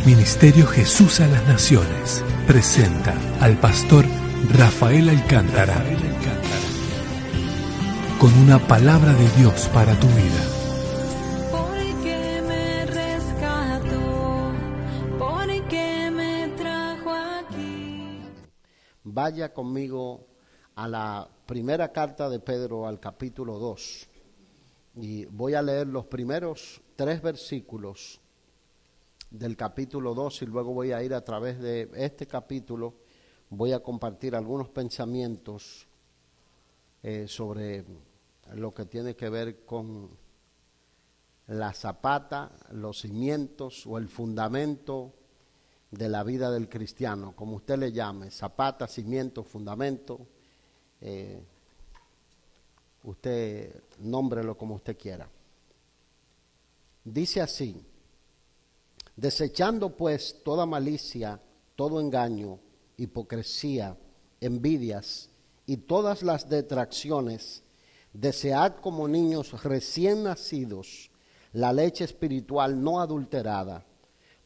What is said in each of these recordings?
Ministerio Jesús a las Naciones presenta al pastor Rafael Alcántara con una palabra de Dios para tu vida. Porque me rescató, porque me trajo aquí. Vaya conmigo a la primera carta de Pedro, al capítulo 2. Y voy a leer los primeros 3 versículos del capítulo 2 y luego voy a ir a través de este capítulo. Voy a compartir algunos pensamientos sobre lo que tiene que ver con la zapata, los cimientos o el fundamento de la vida del cristiano, como usted le llame, zapata, cimiento, fundamento, usted nómbrelo como usted quiera. Dice así: desechando pues toda malicia, todo engaño, hipocresía, envidias y todas las detracciones, desead como niños recién nacidos la leche espiritual no adulterada,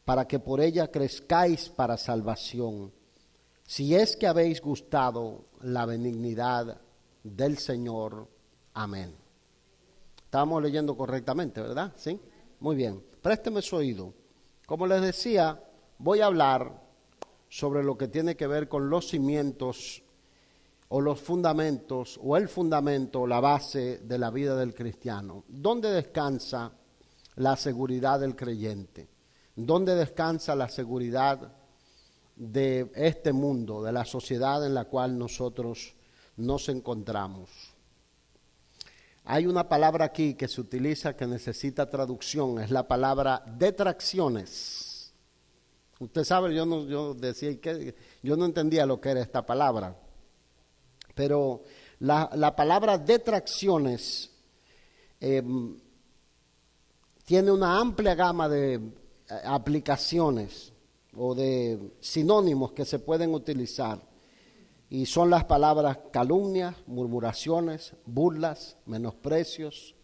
para que por ella crezcáis para salvación, si es que habéis gustado la benignidad del Señor. Amén. Estamos leyendo correctamente, ¿verdad? ¿Sí? Muy bien. Présteme su oído. Como les decía, voy a hablar sobre lo que tiene que ver con los cimientos o los fundamentos o el fundamento, la base de la vida del cristiano. ¿Dónde descansa la seguridad del creyente? ¿Dónde descansa la seguridad de este mundo, de la sociedad en la cual nosotros nos encontramos? Hay una palabra aquí que se utiliza que necesita traducción, es la palabra detracciones. Usted sabe, yo decía que yo no entendía lo que era esta palabra, pero la palabra detracciones tiene una amplia gama de aplicaciones o de sinónimos que se pueden utilizar. Y son las palabras calumnias, murmuraciones, burlas, menosprecios,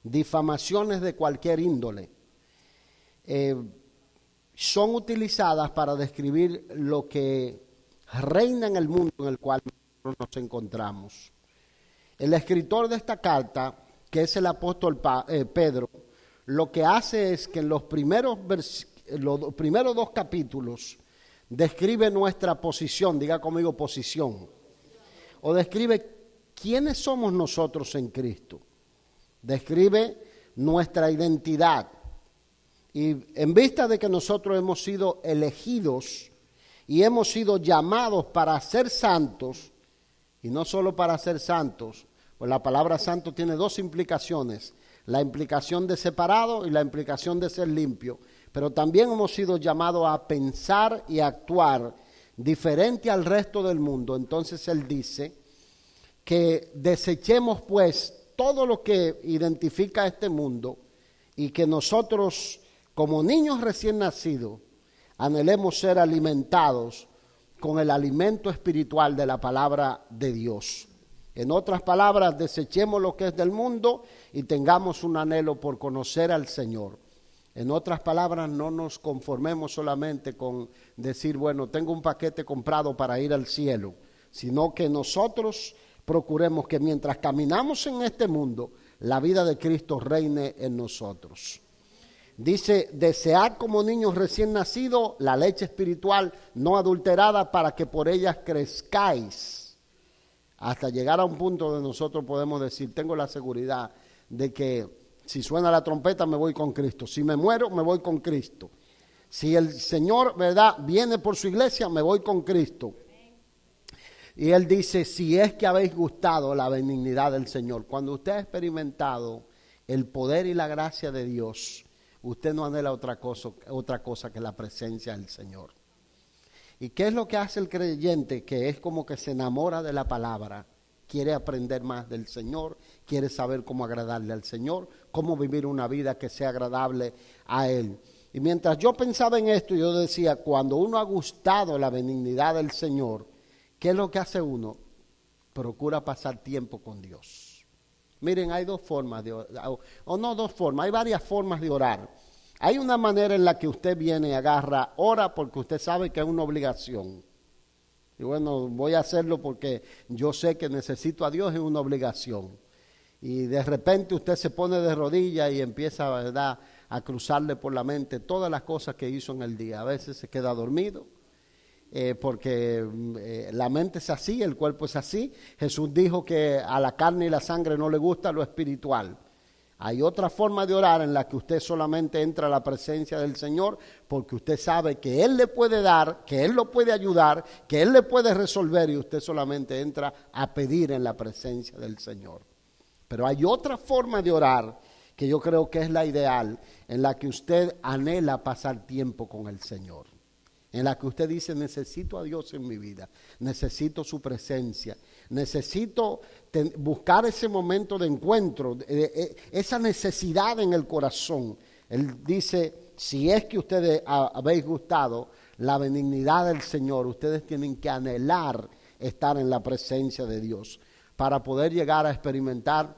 difamaciones de cualquier índole. Son utilizadas para describir lo que reina en el mundo en el cual nosotros nos encontramos. El escritor de esta carta, que es el apóstol Pedro, lo que hace es que en los primeros 2 capítulos describe nuestra posición, diga conmigo posición, o describe quiénes somos nosotros en Cristo, describe nuestra identidad, y en vista de que nosotros hemos sido elegidos y hemos sido llamados para ser santos, y no solo para ser santos, pues la palabra santo tiene 2 implicaciones, la implicación de separado y la implicación de ser limpio. Pero también hemos sido llamados a pensar y actuar diferente al resto del mundo. Entonces él dice que desechemos pues todo lo que identifica este mundo y que nosotros, como niños recién nacidos, anhelemos ser alimentados con el alimento espiritual de la palabra de Dios. En otras palabras, desechemos lo que es del mundo y tengamos un anhelo por conocer al Señor. En otras palabras, no nos conformemos solamente con decir, bueno, tengo un paquete comprado para ir al cielo, sino que nosotros procuremos que mientras caminamos en este mundo, la vida de Cristo reine en nosotros. Dice, desead como niños recién nacidos la leche espiritual no adulterada para que por ellas crezcáis. Hasta llegar a un punto donde nosotros podemos decir, tengo la seguridad de que si suena la trompeta me voy con Cristo, si me muero me voy con Cristo, si el Señor, ¿verdad?, viene por su iglesia, me voy con Cristo. Y él dice, si es que habéis gustado la benignidad del Señor, cuando usted ha experimentado el poder y la gracia de Dios, usted no anhela otra cosa que la presencia del Señor. ¿Y qué es lo que hace el creyente? Que es como que se enamora de la palabra, quiere aprender más del Señor, quiere saber cómo agradarle al Señor, cómo vivir una vida que sea agradable a Él. Y mientras yo pensaba en esto, yo decía, cuando uno ha gustado la benignidad del Señor, ¿qué es lo que hace uno? Procura pasar tiempo con Dios. Miren, hay 2 formas de orar, o no 2 formas, hay varias formas de orar. Hay una manera en la que usted viene y agarra, ora porque usted sabe que es una obligación. Y bueno, voy a hacerlo porque yo sé que necesito a Dios, es una obligación. Y de repente usted se pone de rodillas y empieza, ¿verdad?, a cruzarle por la mente todas las cosas que hizo en el día. A veces se queda dormido, porque la mente es así, el cuerpo es así. Jesús dijo que a la carne y la sangre no le gusta lo espiritual. Hay otra forma de orar en la que usted solamente entra a la presencia del Señor porque usted sabe que Él le puede dar, que Él lo puede ayudar, que Él le puede resolver y usted solamente entra a pedir en la presencia del Señor. Pero hay otra forma de orar que yo creo que es la ideal, en la que usted anhela pasar tiempo con el Señor. En la que usted dice, necesito a Dios en mi vida, necesito su presencia, necesito buscar ese momento de encuentro, esa necesidad en el corazón. Él dice, si es que ustedes habéis gustado la benignidad del Señor, ustedes tienen que anhelar estar en la presencia de Dios para poder llegar a experimentar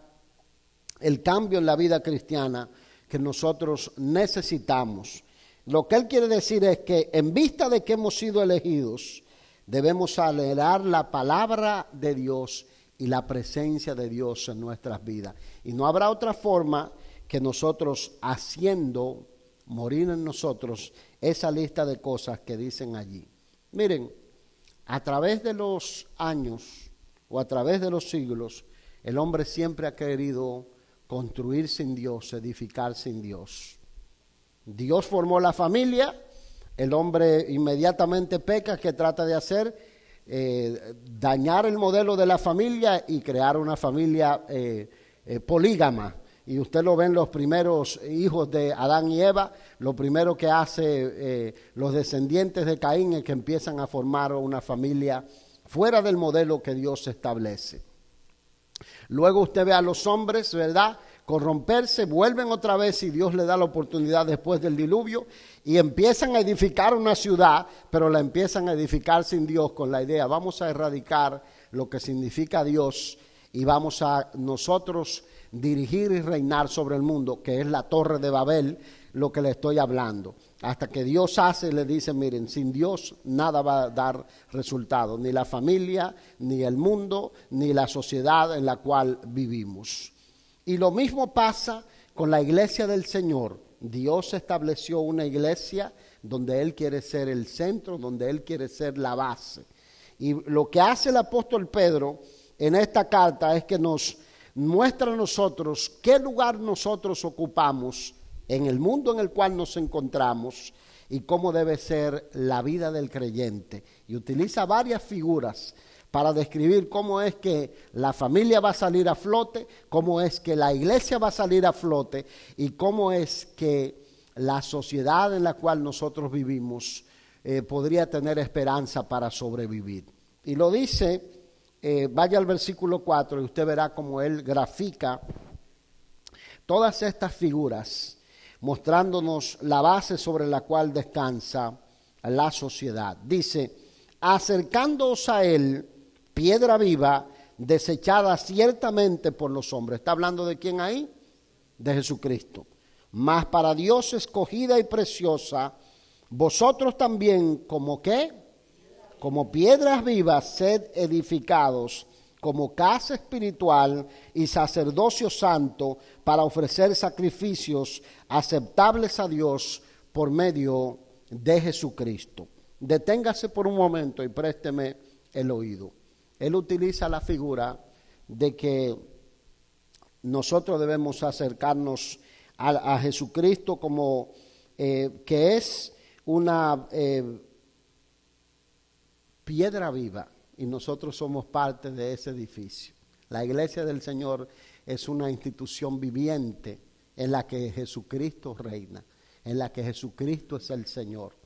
el cambio en la vida cristiana que nosotros necesitamos. Lo que él quiere decir es que en vista de que hemos sido elegidos, debemos anhelar la palabra de Dios y la presencia de Dios en nuestras vidas. Y no habrá otra forma que nosotros haciendo morir en nosotros esa lista de cosas que dicen allí. Miren, a través de los años o a través de los siglos, el hombre siempre ha querido construir sin Dios, edificar sin Dios. Dios formó la familia, el hombre inmediatamente peca, que trata de hacer, dañar el modelo de la familia y crear una familia polígama. Y usted lo ve en los primeros hijos de Adán y Eva, lo primero que hace los descendientes de Caín es que empiezan a formar una familia fuera del modelo que Dios establece. Luego usted ve a los hombres, ¿verdad?, corromperse, vuelven otra vez y Dios le da la oportunidad después del diluvio y empiezan a edificar una ciudad, pero la empiezan a edificar sin Dios, con la idea, vamos a erradicar lo que significa Dios y vamos a nosotros dirigir y reinar sobre el mundo, que es la Torre de Babel, lo que le estoy hablando. Hasta que Dios hace y le dice, miren, sin Dios nada va a dar resultado, ni la familia, ni el mundo, ni la sociedad en la cual vivimos. Y lo mismo pasa con la iglesia del Señor. Dios estableció una iglesia donde Él quiere ser el centro, donde Él quiere ser la base. Y lo que hace el apóstol Pedro en esta carta es que nos muestra a nosotros qué lugar nosotros ocupamos en el mundo en el cual nos encontramos y cómo debe ser la vida del creyente. Y utiliza varias figuras para describir cómo es que la familia va a salir a flote, cómo es que la iglesia va a salir a flote y cómo es que la sociedad en la cual nosotros vivimos podría tener esperanza para sobrevivir. Y lo dice, vaya al versículo 4 y usted verá cómo él grafica todas estas figuras, mostrándonos la base sobre la cual descansa la sociedad. Dice, acercándoos a él, piedra viva, desechada ciertamente por los hombres. ¿Está hablando de quién ahí? De Jesucristo. Mas para Dios escogida y preciosa, vosotros también, ¿como qué? Como piedras vivas, sed edificados, como casa espiritual y sacerdocio santo, para ofrecer sacrificios aceptables a Dios por medio de Jesucristo. Deténgase por un momento y présteme el oído. Él utiliza la figura de que nosotros debemos acercarnos a Jesucristo como que es una piedra viva y nosotros somos parte de ese edificio. La iglesia del Señor es una institución viviente en la que Jesucristo reina, en la que Jesucristo es el Señor.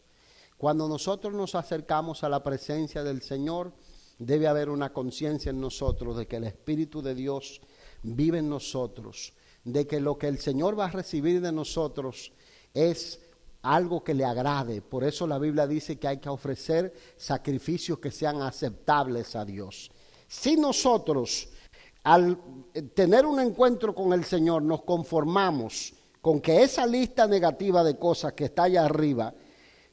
Cuando nosotros nos acercamos a la presencia del Señor, debe haber una conciencia en nosotros de que el Espíritu de Dios vive en nosotros, de que lo que el Señor va a recibir de nosotros es algo que le agrade. Por eso la Biblia dice que hay que ofrecer sacrificios que sean aceptables a Dios. Si nosotros, al tener un encuentro con el Señor, nos conformamos con que esa lista negativa de cosas que está allá arriba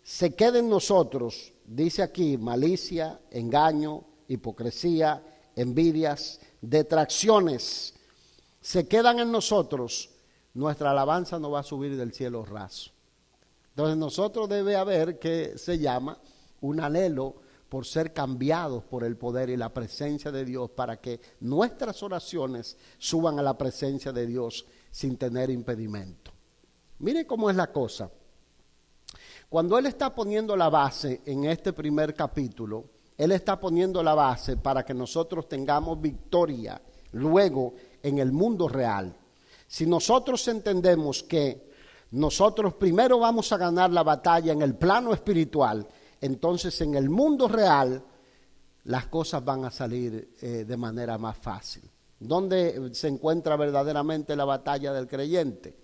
se quede en nosotros, dice aquí, malicia, engaño, hipocresía, envidias, detracciones, se quedan en nosotros, nuestra alabanza no va a subir del cielo raso. Entonces nosotros debe haber que se llama un anhelo por ser cambiados por el poder y la presencia de Dios para que nuestras oraciones suban a la presencia de Dios sin tener impedimento. Mire cómo es la cosa. Cuando Él está poniendo la base en este primer capítulo, Él está poniendo la base para que nosotros tengamos victoria luego en el mundo real. Si nosotros entendemos que nosotros primero vamos a ganar la batalla en el plano espiritual, entonces en el mundo real las cosas van a salir de manera más fácil. ¿Dónde se encuentra verdaderamente la batalla del creyente?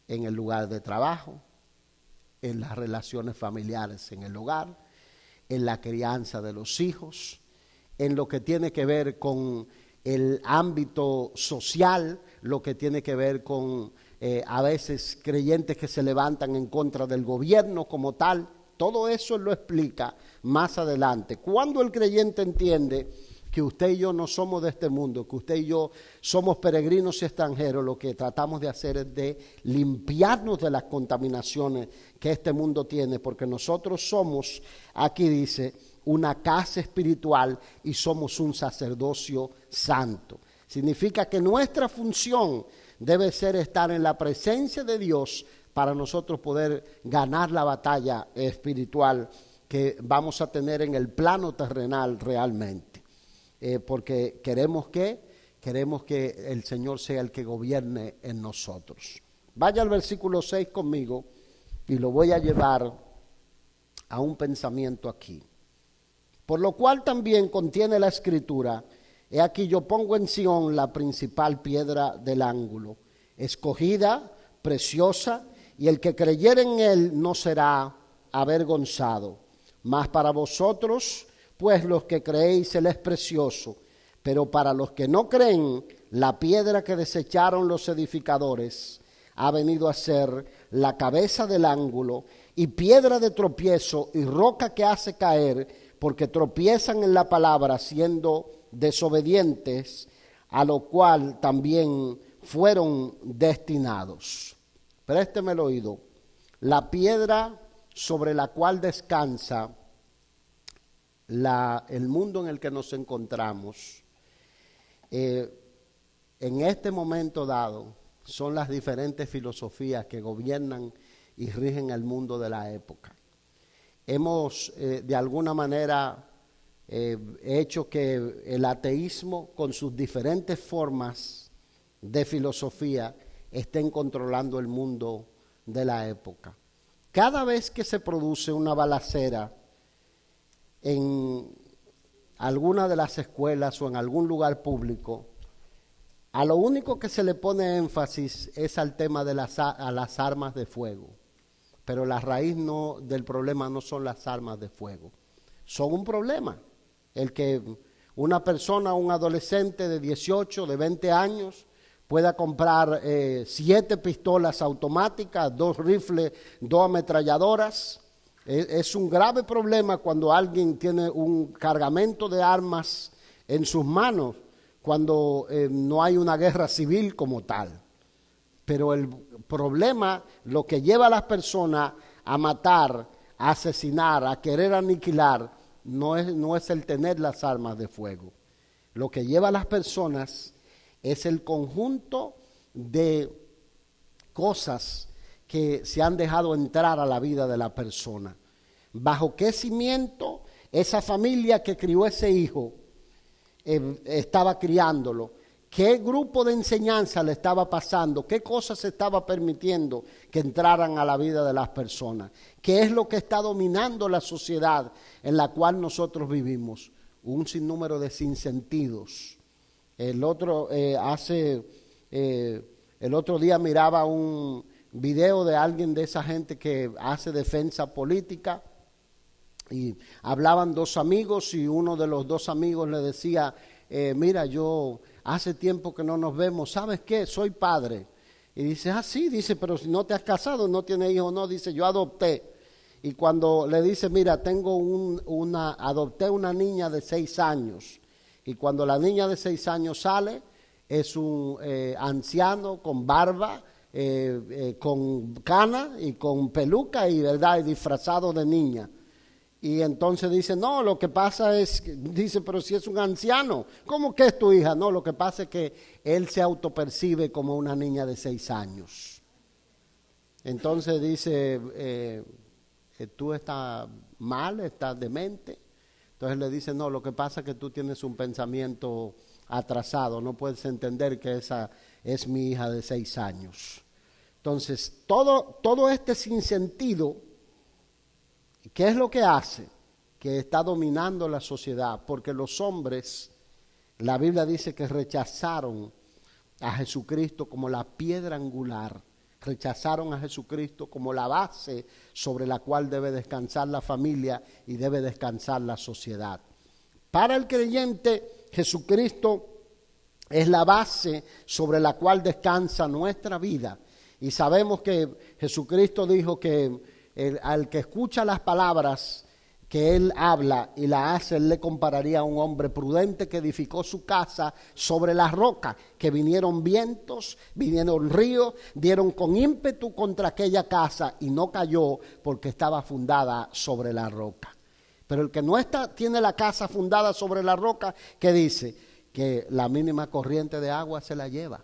En el lugar de trabajo, en las relaciones familiares en el hogar, en la crianza de los hijos, en lo que tiene que ver con el ámbito social, lo que tiene que ver con a veces creyentes que se levantan en contra del gobierno como tal. Todo eso Él lo explica más adelante. Cuando el creyente entiende que usted y yo no somos de este mundo, que usted y yo somos peregrinos y extranjeros, lo que tratamos de hacer es de limpiarnos de las contaminaciones que este mundo tiene, porque nosotros somos, aquí dice, una casa espiritual y somos un sacerdocio santo. Significa que nuestra función debe ser estar en la presencia de Dios para nosotros poder ganar la batalla espiritual que vamos a tener en el plano terrenal realmente. Porque queremos que el Señor sea el que gobierne en nosotros. Vaya al versículo 6 conmigo y lo voy a llevar a un pensamiento aquí. Por lo cual también contiene la Escritura: he aquí yo pongo en Sión la principal piedra del ángulo, escogida, preciosa, y el que creyere en él no será avergonzado. Mas para vosotros, pues los que creéis, él es precioso, pero para los que no creen, la piedra que desecharon los edificadores ha venido a ser la cabeza del ángulo, y piedra de tropiezo y roca que hace caer, porque tropiezan en la palabra siendo desobedientes, a lo cual también fueron destinados. Présteme el oído. La piedra sobre la cual descansa el mundo en el que nos encontramos, en este momento dado, son las diferentes filosofías que gobiernan y rigen el mundo de la época. Hemos de alguna manera hecho que el ateísmo, con sus diferentes formas de filosofía, estén controlando el mundo de la época. Cada vez que se produce una balacera en alguna de las escuelas o en algún lugar público, a lo único que se le pone énfasis es al tema de a las armas de fuego. Pero la raíz del problema no son las armas de fuego. Son un problema. El que una persona, un adolescente de 18, de 20 años, pueda comprar 7 pistolas automáticas, 2 rifles, 2 ametralladoras. Es un grave problema cuando alguien tiene un cargamento de armas en sus manos, cuando no hay una guerra civil como tal. Pero el problema, lo que lleva a las personas a matar, a asesinar, a querer aniquilar, no es el tener las armas de fuego. Lo que lleva a las personas es el conjunto de cosas que se han dejado entrar a la vida de la persona. ¿Bajo qué cimiento esa familia que crió ese hijo estaba criándolo? ¿Qué grupo de enseñanza le estaba pasando? ¿Qué cosas se estaba permitiendo que entraran a la vida de las personas? ¿Qué es lo que está dominando la sociedad en la cual nosotros vivimos? Un sinnúmero de sinsentidos. El otro día miraba un video de alguien de esa gente que hace defensa política y hablaban 2 amigos y uno de los 2 amigos le decía, mira, yo hace tiempo que no nos vemos, ¿sabes qué? Soy padre Y dice, sí, dice, pero si no te has casado, no tienes hijos, no, dice, yo adopté. Y cuando le dice, mira, adopté una niña de 6 años. Y cuando la niña de 6 años sale, es un anciano con barba, con cana y con peluca y, ¿verdad?, y disfrazado de niña. Y entonces dice, no, lo que pasa es, dice, pero si es un anciano, ¿cómo que es tu hija? No, lo que pasa es que él se autopercibe como una niña de 6 años. Entonces dice, tú estás mal, estás demente. Entonces le dice, no, lo que pasa es que tú tienes un pensamiento atrasado, no puedes entender que esa es mi hija de 6 años. Entonces, todo este sinsentido, ¿qué es lo que hace? Que está dominando la sociedad, porque los hombres, la Biblia dice que rechazaron a Jesucristo como la piedra angular, rechazaron a Jesucristo como la base sobre la cual debe descansar la familia y debe descansar la sociedad. Para el creyente, Jesucristo es la base sobre la cual descansa nuestra vida. Y sabemos que Jesucristo dijo que al que escucha las palabras que Él habla y la hace, Él le compararía a un hombre prudente que edificó su casa sobre la roca, que vinieron vientos, vinieron ríos, dieron con ímpetu contra aquella casa y no cayó porque estaba fundada sobre la roca. Pero el que no tiene la casa fundada sobre la roca, ¿qué dice? Que la mínima corriente de agua se la lleva.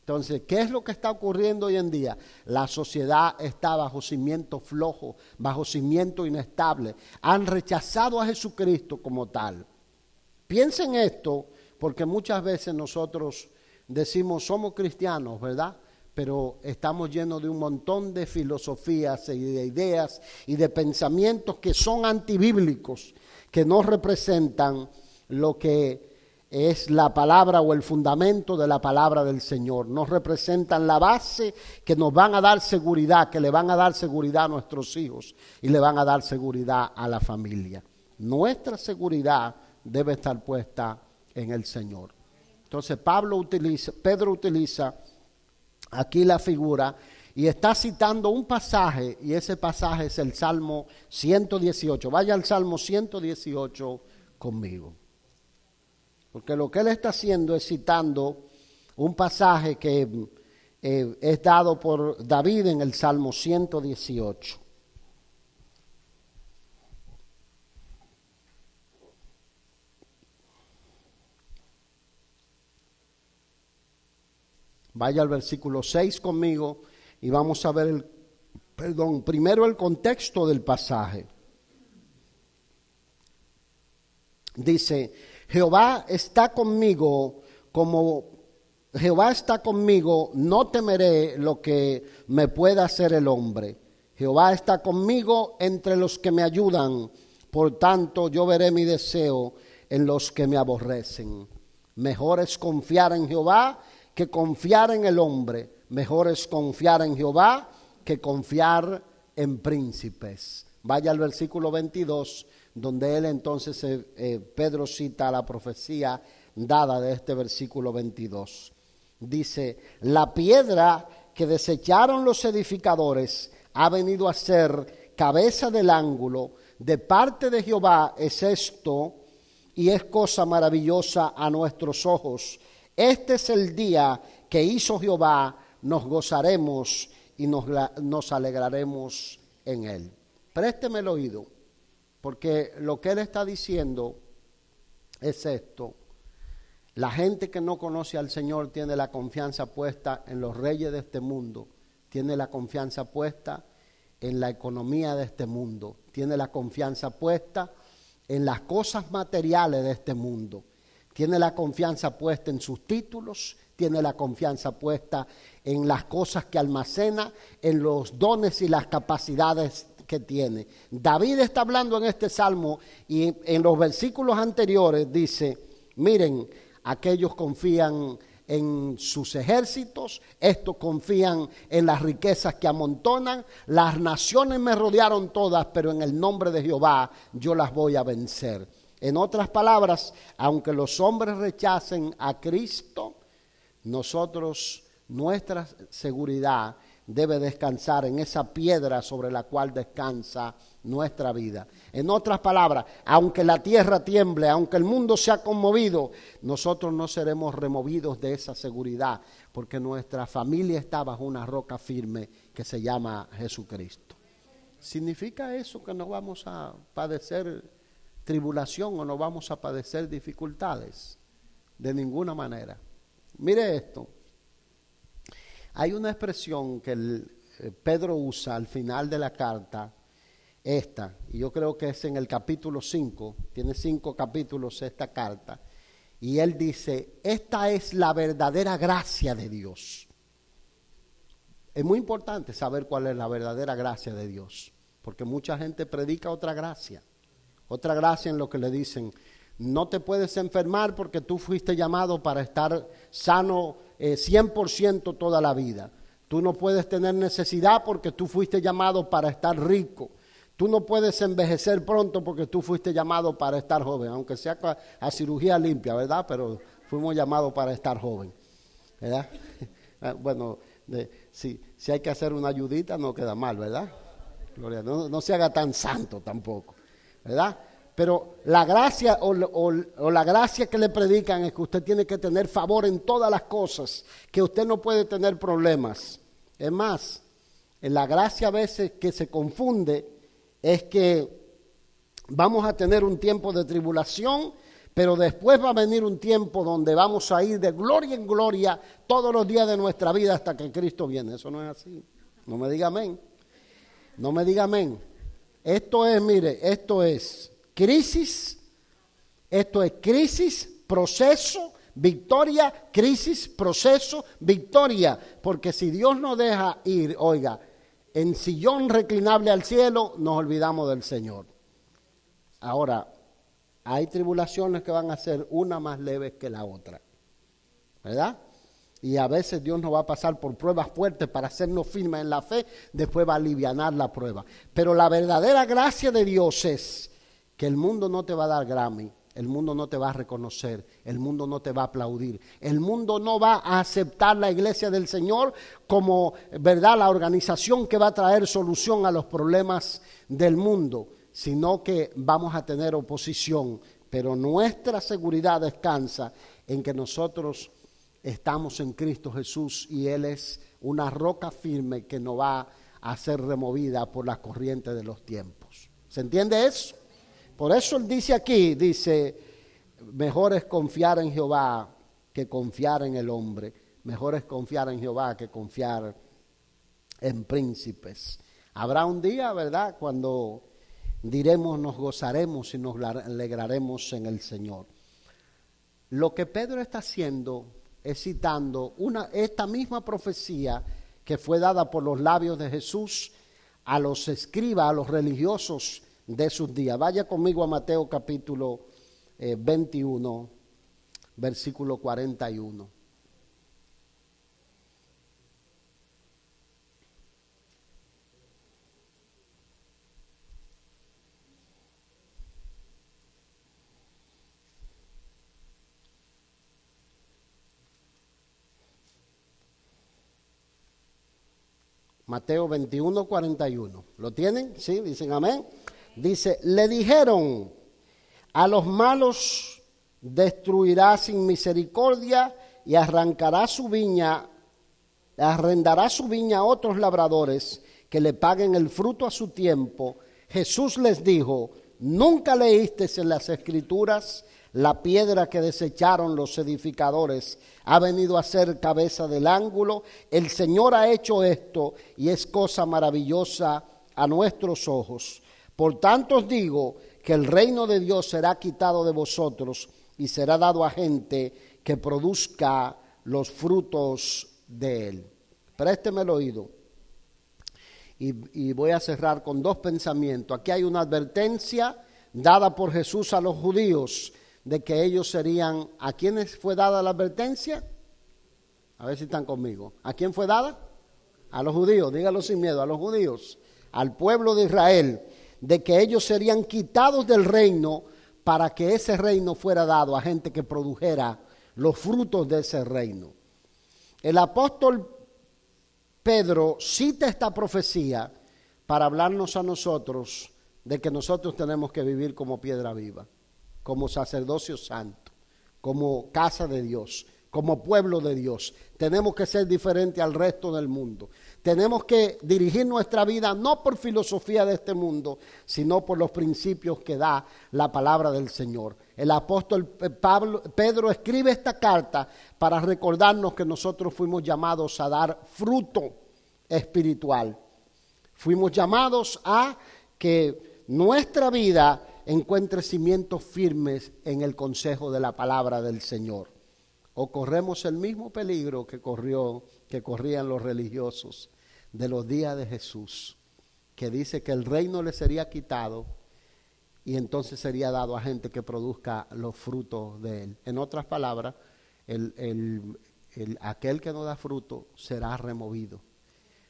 Entonces, ¿qué es lo que está ocurriendo hoy en día? La sociedad está bajo cimiento flojo, bajo cimiento inestable. Han rechazado a Jesucristo como tal. Piensen esto, porque muchas veces nosotros decimos somos cristianos, ¿verdad? Pero estamos llenos de un montón de filosofías y de ideas y de pensamientos que son antibíblicos, que no representan lo que es la palabra o el fundamento de la palabra del Señor. Nos representan la base que nos van a dar seguridad, que le van a dar seguridad a nuestros hijos y le van a dar seguridad a la familia. Nuestra seguridad debe estar puesta en el Señor. Entonces Pedro utiliza aquí la figura y está citando un pasaje, y ese pasaje es el Salmo 118. Vaya al Salmo 118 conmigo. Porque lo que él está haciendo es citando un pasaje que es dado por David en el Salmo 118. Vaya al versículo 6 conmigo y vamos a ver primero el contexto del pasaje. Dice, Jehová está conmigo, no temeré lo que me pueda hacer el hombre. Jehová está conmigo entre los que me ayudan, por tanto yo veré mi deseo en los que me aborrecen. Mejor es confiar en Jehová que confiar en el hombre. Mejor es confiar en Jehová que confiar en príncipes. Vaya al versículo 22, donde él entonces, Pedro cita la profecía dada de este versículo 22. Dice, la piedra que desecharon los edificadores ha venido a ser cabeza del ángulo. De parte de Jehová es esto, y es cosa maravillosa a nuestros ojos. Este es el día que hizo Jehová, nos gozaremos y nos alegraremos en él. Présteme el oído, porque lo que él está diciendo es esto. La gente que no conoce al Señor tiene la confianza puesta en los reyes de este mundo, tiene la confianza puesta en la economía de este mundo, tiene la confianza puesta en las cosas materiales de este mundo, tiene la confianza puesta en sus títulos, tiene la confianza puesta en las cosas que almacena, en los dones y las capacidades que tiene. David está hablando en este salmo y en los versículos anteriores dice, miren, aquellos confían en sus ejércitos, estos confían en las riquezas que amontonan, las naciones me rodearon todas, pero en el nombre de Jehová yo las voy a vencer. En otras palabras, aunque los hombres rechacen a Cristo, nosotros nuestra seguridad debe descansar en esa piedra sobre la cual descansa nuestra vida. En otras palabras, aunque la tierra tiemble, aunque el mundo sea conmovido, nosotros no seremos removidos de esa seguridad, porque nuestra familia está bajo una roca firme que se llama Jesucristo. ¿Significa eso que no vamos a padecer tribulación o no vamos a padecer dificultades? De ninguna manera. Mire esto. Hay una expresión que Pedro usa al final de la carta, y yo creo que es en el capítulo 5, tiene 5 capítulos esta carta, y él dice, esta es la verdadera gracia de Dios. Es muy importante saber cuál es la verdadera gracia de Dios, porque mucha gente predica otra gracia en lo que le dicen, no te puedes enfermar porque tú fuiste llamado para estar sano 100% toda la vida. Tú no puedes tener necesidad porque tú fuiste llamado para estar rico. Tú no puedes envejecer pronto porque tú fuiste llamado para estar joven, aunque sea a cirugía limpia, ¿verdad? Pero fuimos llamados para estar joven, ¿verdad? Bueno, si hay que hacer una ayudita no queda mal, ¿verdad? Gloria, no se haga tan santo tampoco, ¿verdad? Pero la gracia o la gracia que le predican es que usted tiene que tener favor en todas las cosas, que usted no puede tener problemas. Es más, en la gracia a veces que se confunde es que vamos a tener un tiempo de tribulación, pero después va a venir un tiempo donde vamos a ir de gloria en gloria todos los días de nuestra vida hasta que Cristo viene. Eso no es así. No me diga amén. No me diga amén. Esto es crisis, proceso, victoria, crisis, proceso, victoria. Porque si Dios nos deja ir, oiga, en sillón reclinable al cielo, nos olvidamos del Señor. Ahora, hay tribulaciones que van a ser una más leves que la otra, ¿verdad? Y a veces Dios nos va a pasar por pruebas fuertes para hacernos firmes en la fe, después va a alivianar la prueba. Pero la verdadera gracia de Dios es que el mundo no te va a dar Grammy, el mundo no te va a reconocer, el mundo no te va a aplaudir, el mundo no va a aceptar la iglesia del Señor como, ¿verdad?, la organización que va a traer solución a los problemas del mundo, sino que vamos a tener oposición, pero nuestra seguridad descansa en que nosotros estamos en Cristo Jesús y Él es una roca firme que no va a ser removida por la corriente de los tiempos. ¿Se entiende eso? Por eso Él dice aquí, mejor es confiar en Jehová que confiar en el hombre. Mejor es confiar en Jehová que confiar en príncipes. Habrá un día, ¿verdad?, cuando diremos, nos gozaremos y nos alegraremos en el Señor. Lo que Pedro está haciendo es citando esta misma profecía que fue dada por los labios de Jesús a los escribas, a los religiosos de sus días. Vaya conmigo a Mateo capítulo 21, versículo 41. Mateo 21, 41. ¿Lo tienen? ¿Sí? Dicen amén. Dice, le dijeron, a los malos destruirá sin misericordia y arrendará su viña a otros labradores que le paguen el fruto a su tiempo. Jesús les dijo, ¿nunca leísteis en las Escrituras? La piedra que desecharon los edificadores ha venido a ser cabeza del ángulo. El Señor ha hecho esto y es cosa maravillosa a nuestros ojos. Por tanto os digo que el reino de Dios será quitado de vosotros y será dado a gente que produzca los frutos de él. Présteme el oído. Y voy a cerrar con dos pensamientos. Aquí hay una advertencia dada por Jesús a los judíos de que ellos serían, ¿a quiénes fue dada la advertencia? A ver si están conmigo. ¿A quién fue dada? A los judíos, dígalo sin miedo, a los judíos, al pueblo de Israel, de que ellos serían quitados del reino para que ese reino fuera dado a gente que produjera los frutos de ese reino. El apóstol Pedro cita esta profecía para hablarnos a nosotros de que nosotros tenemos que vivir como piedra viva, como sacerdocio santo, como casa de Dios, como pueblo de Dios. Tenemos que ser diferentes al resto del mundo. Tenemos que dirigir nuestra vida no por filosofía de este mundo, sino por los principios que da la palabra del Señor. El apóstol Pedro escribe esta carta para recordarnos que nosotros fuimos llamados a dar fruto espiritual. Fuimos llamados a que nuestra vida encuentre cimientos firmes en el consejo de la palabra del Señor. O corremos el mismo peligro que corrían los religiosos de los días de Jesús, que dice que el reino le sería quitado y entonces sería dado a gente que produzca los frutos de él. En otras palabras, aquel que no da fruto será removido.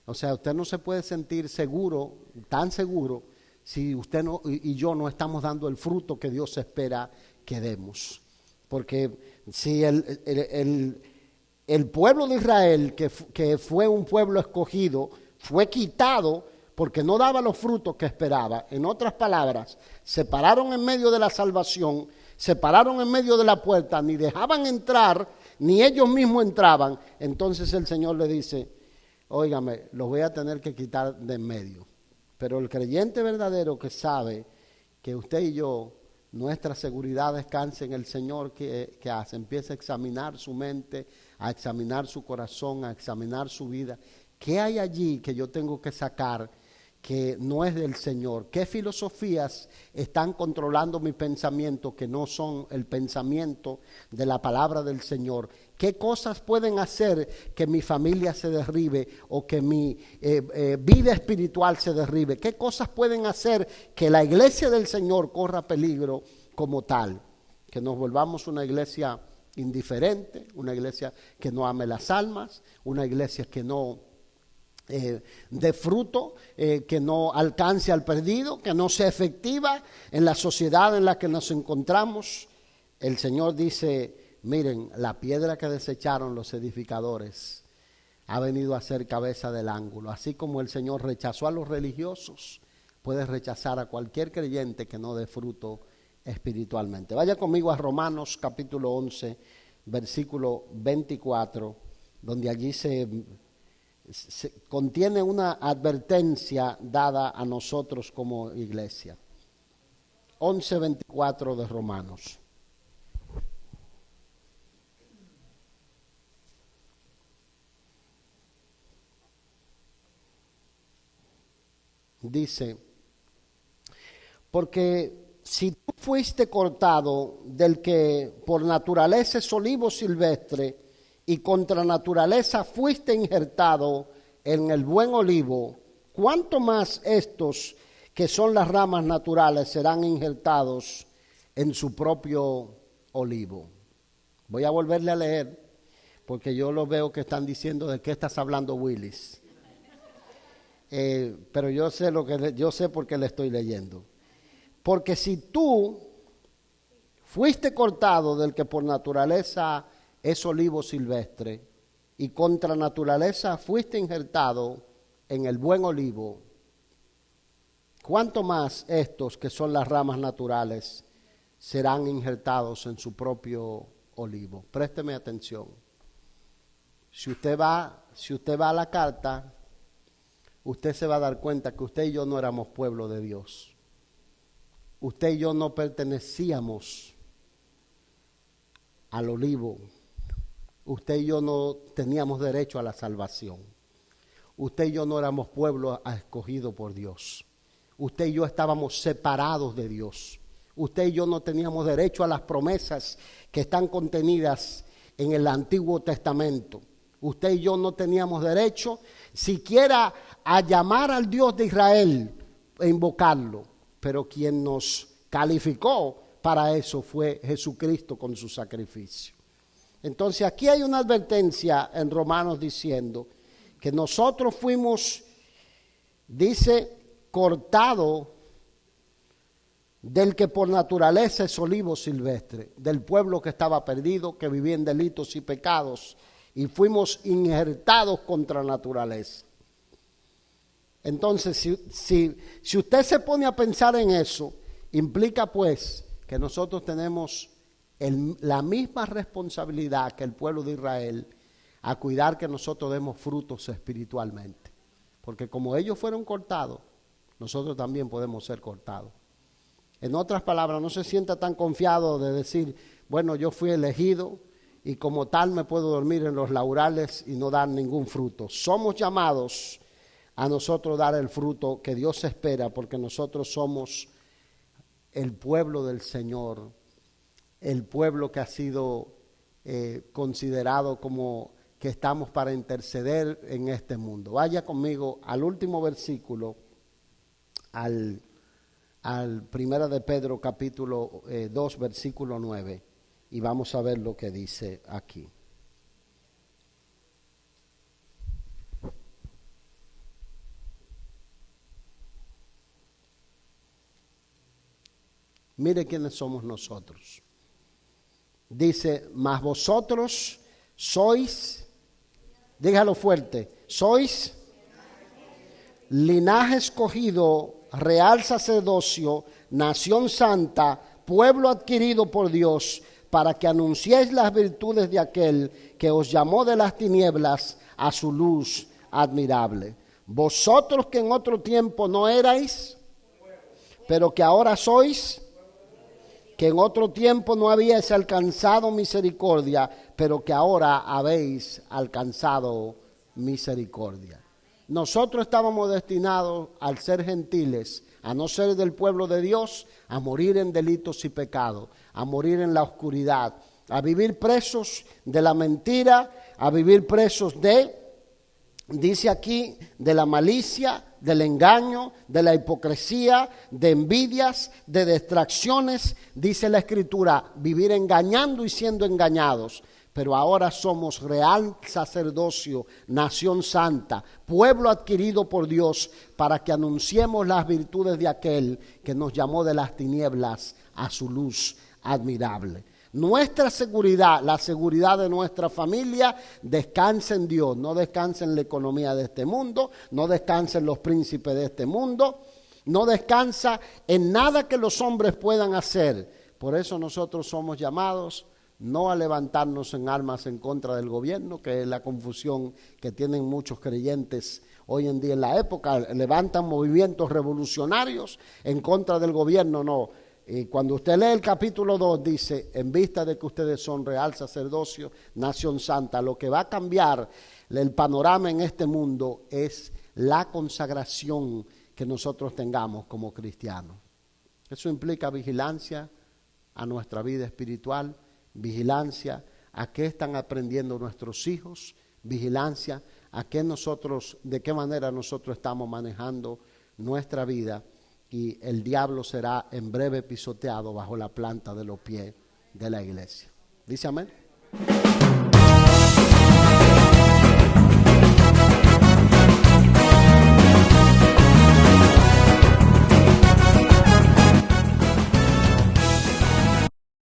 O sea, usted no se puede sentir seguro, tan seguro, si usted y yo no estamos dando el fruto que Dios espera que demos. Porque si el pueblo de Israel, que fue un pueblo escogido, fue quitado porque no daba los frutos que esperaba. En otras palabras, se pararon en medio de la salvación, se pararon en medio de la puerta, ni dejaban entrar, ni ellos mismos entraban. Entonces el Señor le dice, óigame, los voy a tener que quitar de en medio. Pero el creyente verdadero que sabe que usted y yo, nuestra seguridad descansa en el Señor, que hace, empieza a examinar su mente, a examinar su corazón, a examinar su vida. ¿Qué hay allí que yo tengo que sacar que no es del Señor? ¿Qué filosofías están controlando mi pensamiento que no son el pensamiento de la palabra del Señor? ¿Qué cosas pueden hacer que mi familia se derribe o que mi vida espiritual se derribe? ¿Qué cosas pueden hacer que la iglesia del Señor corra peligro como tal? Que nos volvamos una iglesia indiferente, una iglesia que no ame las almas, una iglesia que no de fruto, que no alcance al perdido, que no sea efectiva en la sociedad en la que nos encontramos. El Señor dice, miren, la piedra que desecharon los edificadores ha venido a ser cabeza del ángulo. Así como el Señor rechazó a los religiosos, puede rechazar a cualquier creyente que no dé fruto espiritualmente. Vaya conmigo a Romanos capítulo 11, versículo 24, donde allí se contiene una advertencia dada a nosotros como iglesia. 11:24 de Romanos. Dice, porque si tú fuiste cortado del que por naturaleza es olivo silvestre, y contra naturaleza fuiste injertado en el buen olivo, ¿cuánto más estos que son las ramas naturales serán injertados en su propio olivo? Voy a volverle a leer, porque yo lo veo que están diciendo de qué estás hablando, Willis. Pero yo sé por qué le estoy leyendo. Porque si tú fuiste cortado del que por naturaleza es olivo silvestre, y contra naturaleza fuiste injertado en el buen olivo, ¿cuánto más estos que son las ramas naturales serán injertados en su propio olivo? Présteme atención. Si usted va a la carta, usted se va a dar cuenta que usted y yo no éramos pueblo de Dios. Usted y yo no pertenecíamos al olivo. Usted y yo no teníamos derecho a la salvación. Usted y yo no éramos pueblo escogido por Dios. Usted y yo estábamos separados de Dios. Usted y yo no teníamos derecho a las promesas que están contenidas en el Antiguo Testamento. Usted y yo no teníamos derecho siquiera a llamar al Dios de Israel e invocarlo. Pero quien nos calificó para eso fue Jesucristo con su sacrificio. Entonces aquí hay una advertencia en Romanos diciendo que nosotros fuimos, dice, cortado del que por naturaleza es olivo silvestre, del pueblo que estaba perdido, que vivía en delitos y pecados, y fuimos injertados contra la naturaleza. Entonces, si usted se pone a pensar en eso, implica pues que nosotros tenemos la misma responsabilidad que el pueblo de Israel a cuidar que nosotros demos frutos espiritualmente. Porque como ellos fueron cortados, nosotros también podemos ser cortados. En otras palabras, no se sienta tan confiado de decir, bueno, yo fui elegido y como tal me puedo dormir en los laureles y no dar ningún fruto. Somos llamados a nosotros dar el fruto que Dios espera, porque nosotros somos el pueblo del Señor, el pueblo que ha sido considerado como que estamos para interceder en este mundo. Vaya conmigo al último versículo, al 1 de Pedro capítulo 2 versículo 9, y vamos a ver lo que dice aquí. Mire quiénes somos nosotros. Dice, mas vosotros sois, dígalo fuerte, sois linaje escogido, real sacerdocio, nación santa, pueblo adquirido por Dios, para que anunciéis las virtudes de aquel que os llamó de las tinieblas a su luz admirable. Vosotros que en otro tiempo no erais, pero que ahora sois, que en otro tiempo no habíais alcanzado misericordia, pero que ahora habéis alcanzado misericordia. Nosotros estábamos destinados al ser gentiles, a no ser del pueblo de Dios, a morir en delitos y pecados, a morir en la oscuridad, a vivir presos de la mentira, a vivir presos dice aquí, de la malicia, del engaño, de la hipocresía, de envidias, de distracciones. Dice la Escritura, vivir engañando y siendo engañados. Pero ahora somos real sacerdocio, nación santa, pueblo adquirido por Dios, para que anunciemos las virtudes de aquel que nos llamó de las tinieblas a su luz admirable. Nuestra seguridad, la seguridad de nuestra familia, descansa en Dios, no descansa en la economía de este mundo, no descansa en los príncipes de este mundo, no descansa en nada que los hombres puedan hacer. Por eso nosotros somos llamados no a levantarnos en armas en contra del gobierno, que es la confusión que tienen muchos creyentes hoy en día en la época. Levantan movimientos revolucionarios en contra del gobierno, no. Y cuando usted lee el capítulo 2 dice, en vista de que ustedes son real sacerdocio, nación santa, lo que va a cambiar el panorama en este mundo es la consagración que nosotros tengamos como cristianos. Eso implica vigilancia a nuestra vida espiritual, vigilancia a qué están aprendiendo nuestros hijos, vigilancia a qué de qué manera nosotros estamos manejando nuestra vida, y el diablo será en breve pisoteado bajo la planta de los pies de la iglesia. ¿Dice amén?